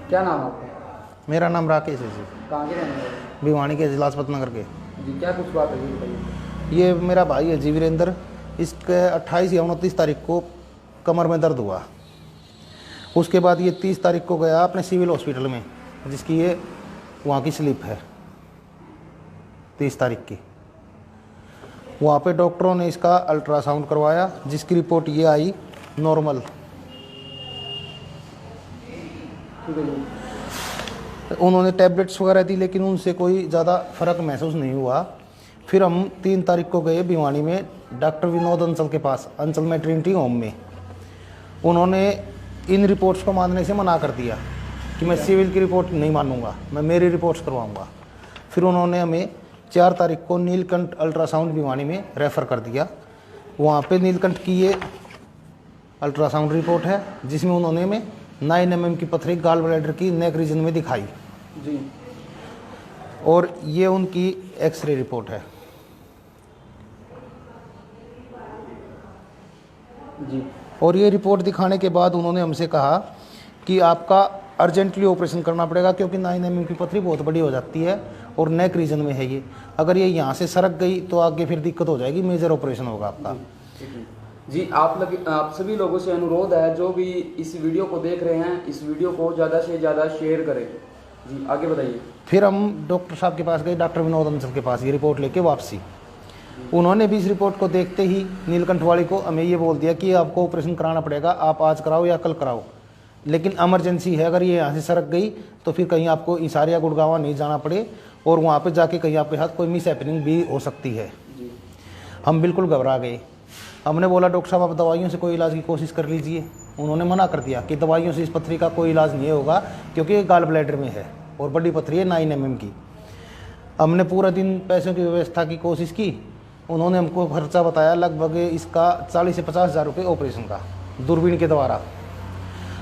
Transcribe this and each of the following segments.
क्या नाम है आपका? मेरा नाम राकेश है जी। कहाँ के रहने वाले? भिवानी के लाजपत नगर के। जी, क्या कुछ बात है जी, बताइए। ये मेरा भाई है जी वीरेंद्र। इसके 28 या 29 तारीख को कमर में दर्द हुआ। उसके बाद ये 30 तारीख को गया अपने सिविल हॉस्पिटल में, जिसकी ये वहाँ की स्लिप है 30 तारीख की। वहाँ पे डॉक्टरों ने इसका अल्ट्रासाउंड करवाया, जिसकी रिपोर्ट ये आई नॉर्मल। ठीक है जी। उन्होंने टैबलेट्स वगैरह दी, लेकिन उनसे कोई ज़्यादा फर्क महसूस नहीं हुआ। फिर हम 3 तारीख को गए भिवानी में डॉक्टर विनोद अंचल के पास, अंचल मैटरनिटी होम में। उन्होंने इन रिपोर्ट्स को मानने से मना कर दिया कि मैं सिविल की रिपोर्ट नहीं मानूंगा, मैं मेरी रिपोर्ट्स करवाऊंगा। फिर उन्होंने हमें 4 तारीख को नीलकंठ अल्ट्रासाउंड भिवानी में रेफ़र कर दिया। वहाँ पे नीलकंठ की ये अल्ट्रासाउंड रिपोर्ट है, जिसमें उन्होंने हमें 9 mm की पथरी गाल ब्लैडर की नेक रीजन में दिखाई जी। और ये उनकी एक्सरे रिपोर्ट है जी। और ये रिपोर्ट दिखाने के बाद उन्होंने हमसे कहा कि आपका अर्जेंटली ऑपरेशन करना पड़ेगा, क्योंकि 9 mm की पथरी बहुत बड़ी हो जाती है और नेक रीजन में है ये। अगर ये यहाँ से सरक गई तो आगे फिर दिक्कत हो जाएगी, मेजर ऑपरेशन होगा आपका। जी, आप सभी लोगों से अनुरोध है, जो भी इस वीडियो को देख रहे हैं, इस वीडियो को ज़्यादा से ज़्यादा शेयर करें। जी, आगे बताइए। फिर हम डॉक्टर साहब के पास गए, डॉक्टर विनोद अंचल के पास, ये रिपोर्ट लेके वापसी। उन्होंने भी इस रिपोर्ट को देखते ही नीलकंठ वाली को हमें ये बोल दिया कि आपको ऑपरेशन कराना पड़ेगा, आप आज कराओ या कल कराओ, लेकिन इमरजेंसी है। अगर ये यहाँ से सरक गई तो फिर कहीं आपको हिसार या गुड़गांव नहीं जाना पड़े और वहाँ पे जाके कहीं आपके साथ कोई मिस हैपनिंग भी हो सकती है। हम बिल्कुल घबरा गए। हमने बोला डॉक्टर साहब आप दवाइयों से कोई इलाज की कोशिश कर लीजिए। उन्होंने मना कर दिया कि दवाइयों से इस पथरी का कोई इलाज नहीं होगा, क्योंकि ये गाल ब्लैडर में है और बड़ी पथरी है 9 mm की। हमने पूरा दिन पैसों की व्यवस्था की कोशिश की। उन्होंने हमको खर्चा बताया लगभग इसका 40 से 50 हज़ार रुपये ऑपरेशन का, दूरबीन के द्वारा।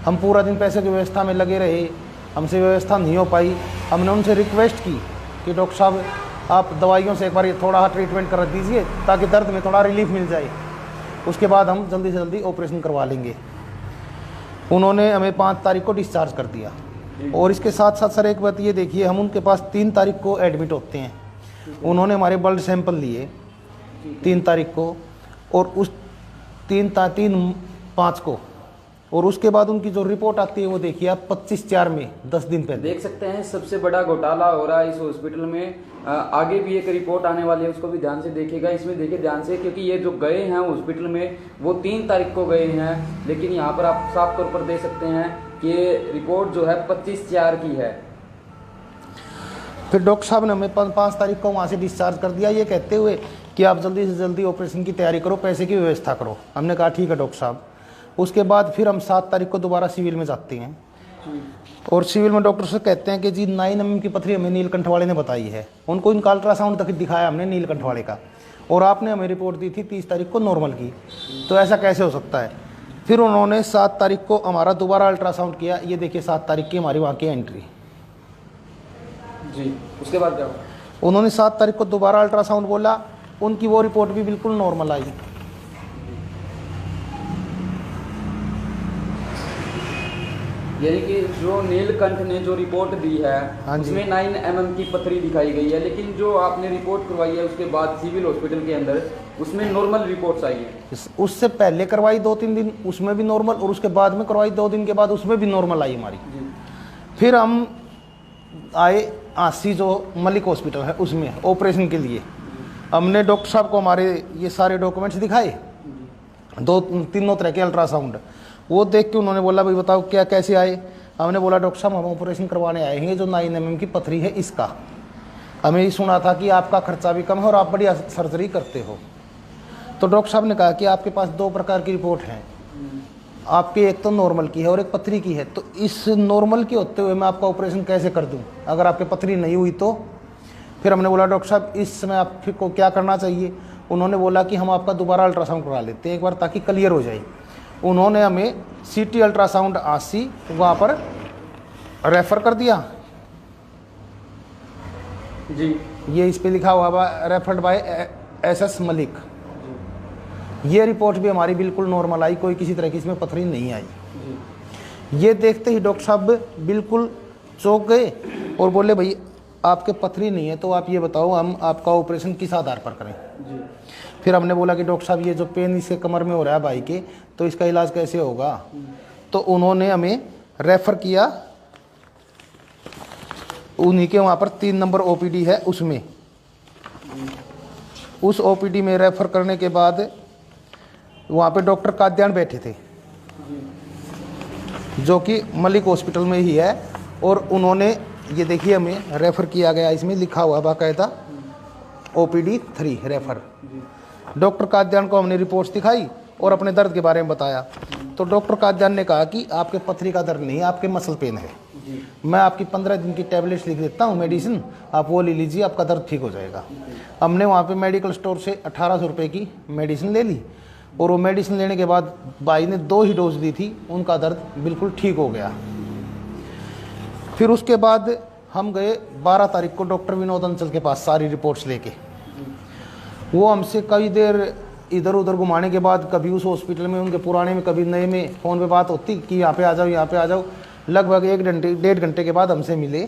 हम पूरा दिन पैसे की व्यवस्था में लगे रहे, हमसे व्यवस्था नहीं हो पाई। हमने उनसे रिक्वेस्ट की कि डॉक्टर साहब आप दवाइयों से एक बार थोड़ा ट्रीटमेंट कर दीजिए, ताकि दर्द में थोड़ा रिलीफ मिल जाए, उसके बाद हम जल्दी से जल्दी ऑपरेशन करवा लेंगे। उन्होंने हमें 5 तारीख को डिस्चार्ज कर दिया। और इसके साथ साथ सर एक बात ये देखिए, हम उनके पास 3 तारीख को एडमिट होते हैं। उन्होंने हमारे ब्लड सैंपल लिए 3 तारीख को और उस 3-5 को, और उसके बाद उनकी जो रिपोर्ट आती है वो देखिए आप 25/4 में 10 दिन पहले। देख सकते हैं सबसे बड़ा घोटाला हो रहा है इस हॉस्पिटल में। आगे भी एक रिपोर्ट आने वाली है, उसको भी ध्यान से देखिएगा। इसमें देखिए ध्यान से, क्योंकि ये जो गए हैं हॉस्पिटल में वो 3 तारीख को गए हैं, लेकिन यहाँ पर आप साफ तौर पर देख सकते हैं कि रिपोर्ट जो है 25/4 की है। फिर डॉक्टर साहब ने हमें 5 तारीख को वहाँ से डिस्चार्ज कर दिया, ये कहते हुए कि आप जल्दी से जल्दी ऑपरेशन की तैयारी करो, पैसे की व्यवस्था करो। हमने कहा ठीक है डॉक्टर साहब। उसके बाद फिर हम 7 तारीख को दोबारा सिविल में जाते हैं और सिविल में डॉक्टर से कहते हैं कि जी 9 mm की पथरी हमें नीलकंठ वाले ने बताई है। उनको इनका अल्ट्रासाउंड तक दिखाया हमने नीलकंठ वाले का, और आपने हमें रिपोर्ट दी थी 30 तारीख को नॉर्मल की, तो ऐसा कैसे हो सकता है। फिर उन्होंने 7 तारीख को हमारा दोबारा अल्ट्रासाउंड किया। ये देखिए 7 तारीख की हमारी वहाँ की एंट्री जी। उसके बाद क्या हुआ? उन्होंने 7 तारीख को दोबारा अल्ट्रासाउंड बोला, उनकी वो रिपोर्ट भी बिल्कुल नॉर्मल आई। यानी कि जो नीलकंठ ने जो रिपोर्ट दी है उसमें 9 mm की पथरी दिखाई गई है, लेकिन जो आपने रिपोर्ट करवाई है उसके बाद सिविल हॉस्पिटल के अंदर उसमें नॉर्मल रिपोर्ट्स आई है। उससे पहले करवाई 2-3 दिन, उसमें भी नॉर्मल, और उसके बाद में करवाई 2 दिन के बाद, उसमें भी नॉर्मल आई हमारी। फिर हम आए आसी जो मलिक हॉस्पिटल है उसमें ऑपरेशन के लिए। हमने डॉक्टर साहब को हमारे ये सारे डॉक्यूमेंट्स दिखाए, 2-3 तरह के अल्ट्रासाउंड। वो देख के उन्होंने बोला भाई बताओ क्या कैसे आए। हमने बोला डॉक्टर साहब हम ऑपरेशन करवाने आए हैं, जो 9 mm की पथरी है इसका। हमें ये सुना था कि आपका खर्चा भी कम है और आप बड़ी सर्जरी करते हो। तो डॉक्टर साहब ने कहा कि आपके पास 2 प्रकार की रिपोर्ट हैं, आपकी एक तो नॉर्मल की है और एक पथरी की है, तो इस नॉर्मल की होते हुए मैं आपका ऑपरेशन कैसे कर दूं अगर आपकी पथरी नहीं हुई तो। फिर हमने बोला डॉक्टर साहब इस समय आपको क्या करना चाहिए। उन्होंने बोला कि हम आपका दोबारा अल्ट्रासाउंड करा लेते हैं एक बार, ताकि क्लियर हो जाए। उन्होंने हमें CT अल्ट्रासाउंड आसी वहाँ पर रेफ़र कर दिया जी। ये इस पे लिखा हुआ रेफर्ड बाय SS मलिक। ये रिपोर्ट भी हमारी बिल्कुल नॉर्मल आई, कोई किसी तरह की इसमें पथरी नहीं आई। ये देखते ही डॉक्टर साहब बिल्कुल चौंक गए और बोले भाई आपके पथरी नहीं है तो आप ये बताओ हम आपका ऑपरेशन किस आधार पर करें। जी। फिर हमने बोला कि डॉक्टर साहब ये जो पेन इसके कमर में हो रहा है भाई के, तो इसका इलाज कैसे होगा। तो उन्होंने हमें रेफ़र किया, उन्हीं के वहाँ पर 3 नंबर ओपीडी है, उसमें उस ओपीडी में रेफ़र करने के बाद वहाँ पे डॉक्टर काद्यान बैठे थे जो कि मलिक हॉस्पिटल में ही है। और उन्होंने ये देखिए हमें रेफ़र किया गया, इसमें लिखा हुआ बाकायदा OPD 3 रेफ़र। डॉक्टर काद्यान को हमने रिपोर्ट्स दिखाई और अपने दर्द के बारे में बताया। तो डॉक्टर काद्यान ने कहा कि आपके पथरी का दर्द नहीं, आपके मसल पेन है। मैं आपकी 15 दिन की टैबलेट्स लिख देता हूँ मेडिसिन, आप वो ले लीजिए, आपका दर्द ठीक हो जाएगा। हमने वहाँ पे मेडिकल स्टोर से 1800 रुपये की मेडिसिन ले ली और वो मेडिसिन लेने के बाद भाई ने 2 ही डोज दी थी, उनका दर्द बिल्कुल ठीक हो गया। फिर उसके बाद हम गए 12 तारीख को डॉक्टर विनोद अंचल के पास सारी रिपोर्ट्स लेके। वो हमसे कई देर इधर उधर घुमाने के बाद कभी उस हॉस्पिटल में उनके पुराने में कभी नए में फ़ोन पे बात होती कि यहाँ पे आ जाओ, यहाँ पे आ जाओ। लगभग 1-1.5 घंटे के बाद हमसे मिले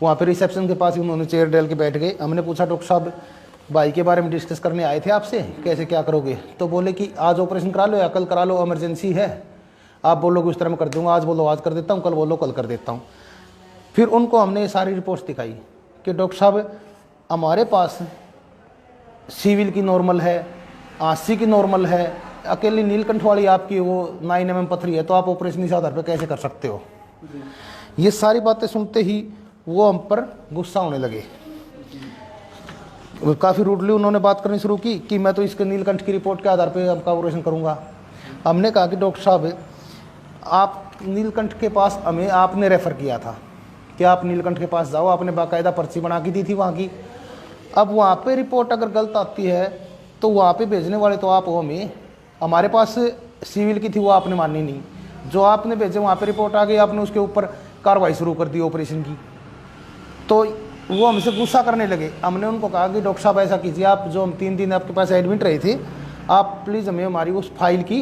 वहाँ पे रिसेप्शन के पास ही, उन्होंने चेयर डाल के बैठ गए। हमने पूछा डॉक्टर साहब भाई के बारे में डिस्कस करने आए थे आपसे, कैसे क्या करोगे। तो बोले कि आज ऑपरेशन करा लो या कल करा लो, इमरजेंसी है, आप बोलोगे उस तरह मैं कर दूंगा, आज बोलो आज कर देता हूँ, कल बोलो कल कर देता हूँ। फिर उनको हमने ये सारी रिपोर्ट्स दिखाई कि डॉक्टर साहब हमारे पास सिविल की नॉर्मल है, आंसी की नॉर्मल है, अकेली नीलकंठ वाली आपकी वो 9 mm पथरी है, तो आप ऑपरेशन इस आधार पर कैसे कर सकते हो। ये सारी बातें सुनते ही वो हम पर गुस्सा होने लगे। काफ़ी रूडली उन्होंने बात करनी शुरू की कि मैं तो इसके नीलकंठ की रिपोर्ट के आधार पर आपका ऑपरेशन करूँगा। हमने कहा कि डॉक्टर साहब आप नीलकंठ के पास हमें आपने रेफ़र किया था कि आप नीलकंठ के पास जाओ, आपने बाकायदा पर्ची बना के दी थी वहाँ की। अब वहाँ पे रिपोर्ट अगर गलत आती है तो वहाँ पे भेजने वाले तो आप हो, हमें हमारे पास सिविल की थी वो आपने मानी नहीं, जो आपने भेजे वहाँ पे रिपोर्ट आ गई, आपने उसके ऊपर कार्रवाई शुरू कर दी ऑपरेशन की। तो वो हमसे गुस्सा करने लगे। हमने उनको कहा कि डॉक्टर साहब ऐसा कीजिए, आप जो हम 3 दिन आपके पास एडमिट रहे थे, आप प्लीज़ हमें हमारी उस फाइल की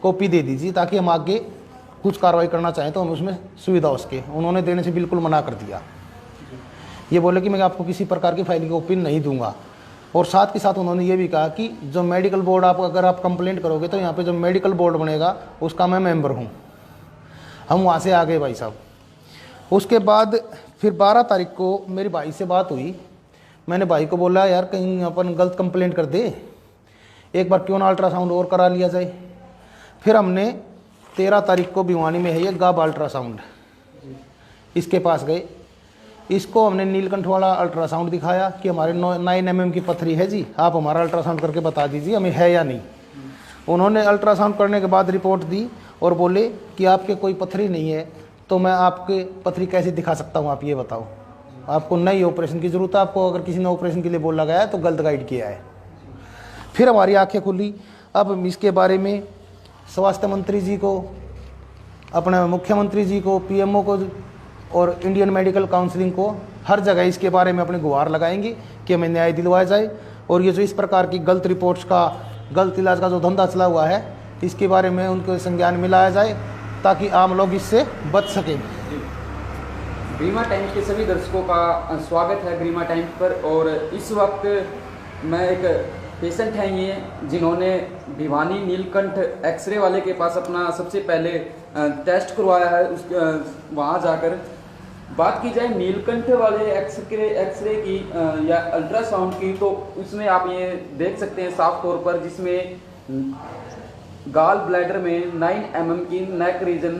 कॉपी दे दीजिए ताकि हम आगे कुछ कार्रवाई करना चाहें तो हम उसमें सुविधा उसके। उन्होंने देने से बिल्कुल मना कर दिया। ये बोले कि मैं आपको किसी प्रकार की फाइल की कॉपी नहीं दूंगा। और साथ के साथ उन्होंने ये भी कहा कि जो मेडिकल बोर्ड आप अगर आप कंप्लेंट करोगे तो यहाँ पे जो मेडिकल बोर्ड बनेगा उसका मैं मेंबर हूँ। हम वहाँ से आ गए भाई साहब। उसके बाद फिर 12 तारीख को मेरी भाई से बात हुई। मैंने भाई को बोला यार कहीं अपन गलत कंप्लेंट कर दे, एक बार क्यों ना अल्ट्रासाउंड और करा लिया जाए। फिर हमने 13 तारीख को भिवानी में है ये गाब अल्ट्रासाउंड, इसके पास गए। इसको हमने नीलकंठ वाला अल्ट्रासाउंड दिखाया कि हमारे 9 mm की पथरी है जी, आप हमारा अल्ट्रासाउंड करके बता दीजिए हमें है या नहीं। उन्होंने अल्ट्रासाउंड करने के बाद रिपोर्ट दी और बोले कि आपके कोई पथरी नहीं है, तो मैं आपके पथरी कैसे दिखा सकता हूँ, आप ये बताओ। आपको नई ऑपरेशन की ज़रूरत है, आपको अगर किसी ने ऑपरेशन के लिए बोला गया है तो गलत गाइड किया है। फिर हमारी आंखें खुली। अब हम इसके बारे में स्वास्थ्य मंत्री जी को, अपने मुख्यमंत्री जी को, PMO को और इंडियन मेडिकल काउंसिलिंग को हर जगह इसके बारे में अपने गुहार लगाएंगे कि हमें न्याय दिलवाया जाए। और ये जो इस प्रकार की गलत रिपोर्ट्स का, गलत इलाज का जो धंधा चला हुआ है, इसके बारे में उनको संज्ञान में लाया जाए ताकि आम लोग इससे बच सकें। ग्रीमा टाइम्स के सभी दर्शकों का स्वागत है ग्रीमा टाइम्स पर। और इस वक्त मैं एक पेशेंट हैं ये, जिन्होंने भिवानी नीलकंठ एक्सरे वाले के पास अपना सबसे पहले टेस्ट करवाया है। उस वहाँ जाकर बात की जाए नीलकंठ वाले एक्सरे की या अल्ट्रासाउंड की, तो उसमें आप ये देख सकते हैं साफ तौर पर, जिसमें गाल ब्लैडर में 9 mm की नेक रीजन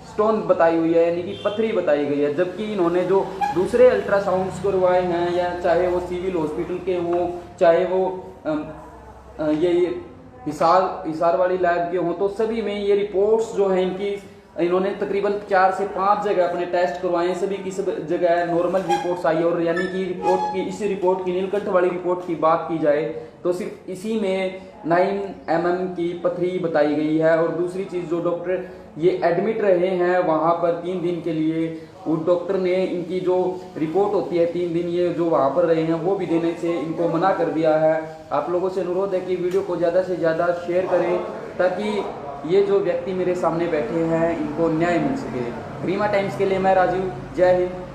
स्टोन बताई हुई है, यानी कि पथरी बताई गई है। जबकि इन्होंने जो दूसरे अल्ट्रासाउंड्स करवाए हैं, या चाहे वो सिविल हॉस्पिटल के हों, चाहे वो ये हिसार वाली लैब के हों, तो सभी में ये रिपोर्ट्स जो हैं इनकी, इन्होंने तकरीबन 4 से 5 जगह अपने टेस्ट करवाए, सभी की सब जगह नॉर्मल रिपोर्ट्स आई। और यानी कि रिपोर्ट की, इस रिपोर्ट की, नीलकंठ वाली रिपोर्ट की बात की जाए तो सिर्फ इसी में 9 mm की पथरी बताई गई है। और दूसरी चीज़, जो डॉक्टर ये एडमिट रहे हैं वहाँ पर 3 दिन के लिए, उस डॉक्टर ने इनकी जो रिपोर्ट होती है 3 दिन ये जो वहाँ पर रहे हैं वो भी देने से इनको मना कर दिया है। आप लोगों से अनुरोध है कि वीडियो को ज़्यादा से ज़्यादा शेयर करें ताकि ये जो व्यक्ति मेरे सामने बैठे हैं इनको न्याय मिल सके। ग्रीमा टाइम्स के लिए मैं राजीव, जय हिंद।